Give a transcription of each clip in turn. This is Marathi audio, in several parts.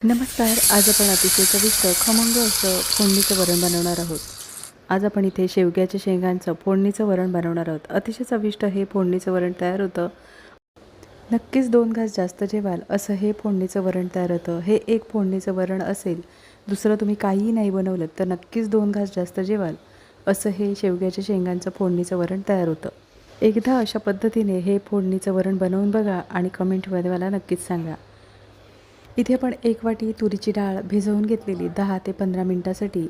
नमस्कार. आज आपण अतिशय चविष्ट खमंग असं फोडणीचं वरण बनवणार आहोत. आज आपण इथे शेवग्याच्या शेंगांचं फोडणीचं वरण बनवणार आहोत. अतिशय चविष्ट हे फोडणीचं वरण तयार होतं. नक्कीच 2 घास जास्त जेवाल असं हे फोडणीचं वरण तयार होतं. हे एक फोडणीचं वरण असेल, दुसरं तुम्ही काहीही नाही बनवलं तर नक्कीच 2 घास जास्त जेवाल असं हे शेवग्याच्या शेंगांचं फोडणीचं वरण तयार होतं. एकदा अशा पद्धतीने हे फोडणीचं वरण बनवून बघा आणि कमेंटमध्ये मला नक्कीच सांगा. इथे आपण 1 वाटी तुरीची डाळ भिजवून घेतलेली 10 ते 15 मिनिटासाठी.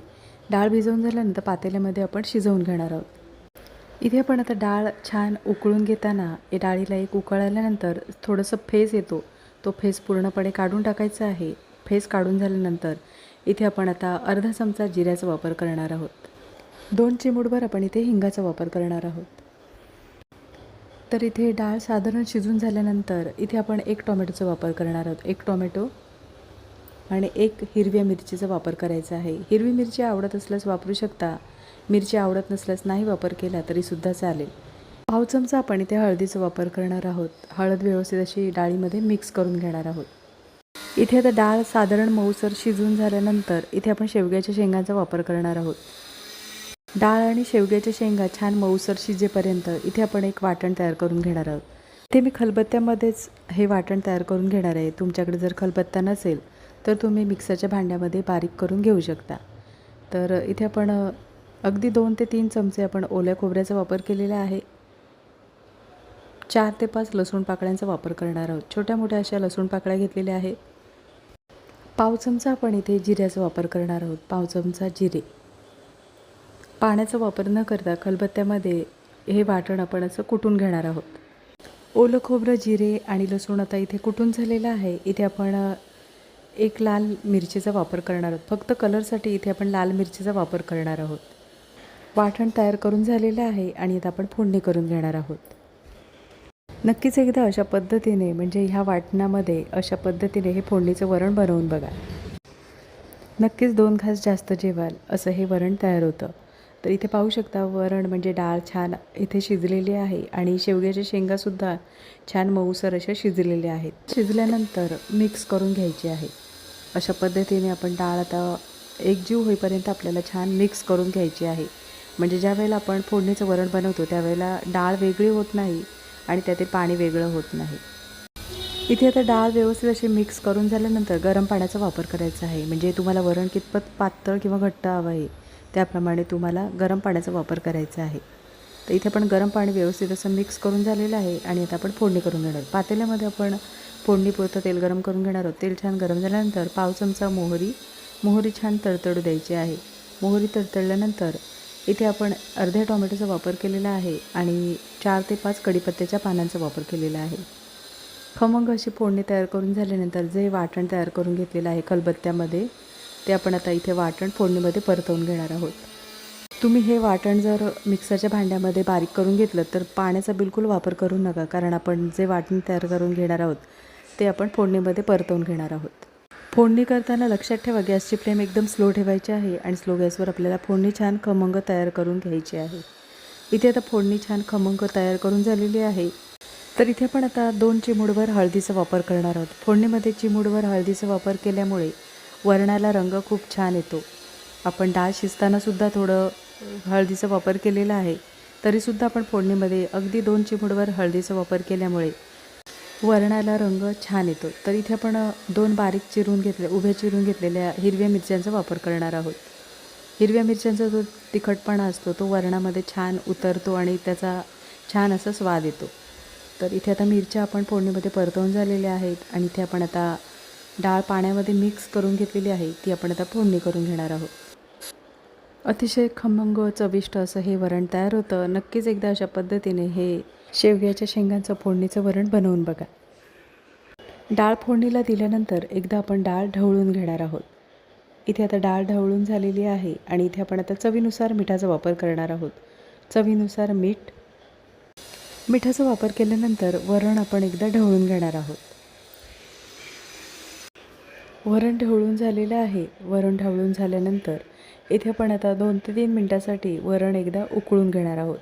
डाळ भिजवून झाल्यानंतर पातेल्यामध्ये आपण शिजवून घेणार आहोत. इथे आपण आता डाळ छान उकळून घेताना डाळीला एक उकळ आल्यानंतर थोडंसं फेस येतो, तो फेस पूर्णपणे काढून टाकायचा आहे. फेस काढून झाल्यानंतर इथे आपण आता अर्धा चमचा जिऱ्याचा वापर करणार आहोत. 2 चिमूटभर आपण इथे हिंगाचा वापर करणार आहोत. तर इथे डाळ साधारण शिजून झाल्यानंतर इथे आपण 1 टोमॅटोचा वापर करणार आहोत. 1 टोमॅटो आणि 1 हिरव्या मिरचीचा वापर करायचा आहे. हिरवी मिरची आवडत असल्यास वापरू शकता. मिरची आवडत नसल्यास नाही वापर केला तरीसुद्धा चालेल. पाव चमचा आपण इथे हळदीचा वापर करणार आहोत. हळद व्यवस्थित अशी डाळीमध्ये मिक्स करून घेणार आहोत. इथे आता डाळ साधारण मऊसर शिजून झाल्यानंतर इथे आपण शेवग्याच्या शेंगांचा वापर करणार आहोत. डाळ आणि शेवग्याच्या शेंगा छान मऊसर शिजेपर्यंत इथे आपण एक वाटण तयार करून घेणार आहोत. ते मी खलबत्त्यामध्येच हे वाटण तयार करून घेणार आहे. तुमच्याकडे जर खलबत्ता नसेल तर तुम्ही मिक्सरच्या भांड्यामध्ये बारीक करून घेऊ शकता. तर इथे आपण अगदी 2 ते 3 चमचे आपण ओल्या खोबऱ्याचा वापर केलेला आहे. 4 ते 5 लसूण पाकळ्यांचा वापर करणार आहोत. छोट्या मोठ्या अशा लसूण पाकळ्या घेतलेल्या आहेत. पाव चमचा आपण इथे जिऱ्याचा वापर करणार आहोत. पाव चमचा जिरे. पाण्याचा वापर न करता खलबत्त्यामध्ये हे वाटण आपण असं कुटून घेणार आहोत. ओलं खोबरं, जिरे आणि लसूण आता इथे कुटून झालेलं आहे. इथे आपण 1 लाल मिरचीचा वापर करणार आहोत. फक्त कलरसाठी इथे आपण लाल मिरचीचा वापर करणार आहोत. वाटण तयार करून झालेलं आहे आणि आता आपण फोडणी करून घेणार आहोत. नक्कीच एकदा अशा पद्धतीने म्हणजे ह्या वाटणामध्ये अशा पद्धतीने हे फोडणीचं वरण बनवून बघा. नक्कीच 2 घास जास्त जेवाल असं हे वरण तयार होतं. तर इथे पाहू शकता वरण म्हणजे डाळ छान इथे शिजलेली आहे आणि शेवग्याच्या शेंगासुद्धा छान मऊसर अशा शिजलेल्या आहेत. शिजल्यानंतर मिक्स करून घ्यायची आहे. अशा पद्धतीने आपण डाळ आता एकजीव होईपर्यंत आपल्याला छान मिक्स करून घ्यायची आहे. म्हणजे ज्या वेळेला आपण फोडणीचं वरण बनवतो त्यावेळेला डाळ वेगळी होत नाही आणि त्यातील पाणी वेगळं होत नाही. इथे आता डाळ व्यवस्थित अशी मिक्स करून झाल्यानंतर गरम पाण्याचा वापर करायचा आहे. म्हणजे तुम्हाला वरण कितपत पातळ किंवा घट्ट हवं आहे त्याप्रमाणे तुम्हाला गरम पाण्याचा वापर करायचा आहे. तर इथे आपण गरम पाणी व्यवस्थित असं मिक्स करून झालेलं आहे आणि आता आपण फोडणी करून घेणार आहोत. पातेल्यामध्ये आपण फोडणीपुरतं तेल गरम करून घेणार आहोत. तेल छान गरम झाल्यानंतर पाव चमचा मोहरी छान तडतडू द्यायची आहे. मोहरी तडतडल्यानंतर इथे आपण अर्ध्या टोमॅटोचा वापर केलेला आहे आणि 4 ते 5 कढीपत्त्याच्या पानांचा वापर केलेला आहे. खमंग अशी फोडणी तयार करून झाल्यानंतर जे वाटण तयार करून घेतलेलं आहे खलबत्त्यामध्ये ते आपण आता इथे वाटण फोडणीमध्ये परतवून घेणार आहोत. तुम्ही हे वाटण जर मिक्सरच्या भांड्यामध्ये बारीक करून घेतलं तर पाण्याचा बिलकुल वापर करू नका, कारण आपण जे वाटण तयार करून घेणार आहोत ते आपण फोडणीमध्ये परतवून घेणार आहोत. फोडणी करताना लक्षात ठेवा गॅसची फ्लेम एकदम स्लो ठेवायची आहे आणि स्लो गॅसवर आपल्याला फोडणी छान खमंग तयार करून घ्यायची आहे. इथे आता फोडणी छान खमंग तयार करून झालेली आहे. तर इथे पण आता 2 चिमूटभर हळदीचा वापर करणार आहोत. फोडणीमध्ये चिमूटभर हळदीचा वापर केल्यामुळे वरणाला रंग खूप छान येतो. आपण डाळ शिजतानासुद्धा थोडं हळदीचा वापर केलेला आहे, तरीसुद्धा आपण फोडणीमध्ये अगदी 2 चिमूटभर हळदीचा वापर केल्यामुळे वरणाला रंग छान येतो. तर इथे आपण 2 बारीक उभ्या चिरून घेतलेल्या हिरव्या मिरच्यांचा वापर करणार आहोत. हिरव्या मिरच्यांचा जो तिखटपणा असतो तो वरणामध्ये छान उतरतो आणि त्याचा छान असा स्वाद येतो. तर इथे आता मिरच्या आपण फोडणीमध्ये परतवून झालेल्या आहेत आणि इथे आपण आता डाळ पाण्यामध्ये मिक्स करून घेतलेली आहे ती आपण आता फोडणी करून घेणार आहोत. अतिशय खमंग चविष्ट असं हे वरण तयार होतं. नक्कीच एकदा अशा पद्धतीने हे शेवग्याच्या शेंगांचं फोडणीचं वरण बनवून बघा. डाळ फोडणीला दिल्यानंतर एकदा आपण डाळ ढवळून घेणार आहोत. इथे आता डाळ ढवळून झालेली आहे आणि इथे आपण आता चवीनुसार मिठाचा वापर करणार आहोत. चवीनुसार मिठाचा वापर केल्यानंतर वरण आपण एकदा ढवळून घेणार आहोत. वरण ढवळून झालेलं आहे. वरण ढवळून झाल्यानंतर इथे आपण आता 2 ते 3 मिनटासाठी वरण एकदा उकळून घेणार आहोत.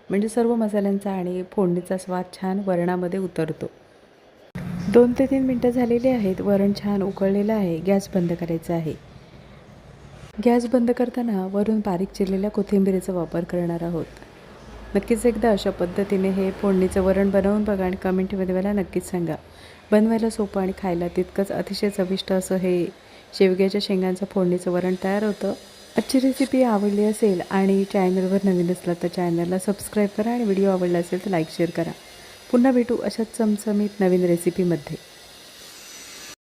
म्हणजे सर्व मसाल्यांचा आणि फोडणीचा स्वाद छान वरणामध्ये उतरतो. 2 ते 3 मिनटं झालेली आहेत. वरण छान उकळलेलं आहे. गॅस बंद करायचा आहे. गॅस बंद करताना वरून बारीक चिरलेल्या कोथिंबीरीचा वापर करणार आहोत. नक्कीच एकदा अशा पद्धतीने हे फोडणीचं वरण बनवून बघा आणि कमेंटमध्ये मला नक्कीच सांगा. बनवायला सोपं आणि खायला तितकंच अतिशय चविष्ट असं हे शेवग्याच्या शेंगांचं फोडणीचं वरण तयार होतं. आजची रेसिपी आवडली असेल आणि चॅनलवर नवीन असला तर चॅनलला सबस्क्राईब करा आणि व्हिडिओ आवडला असेल तर लाईक शेअर करा. पुन्हा भेटू अशाच चमचमीत नवीन रेसिपीमध्ये.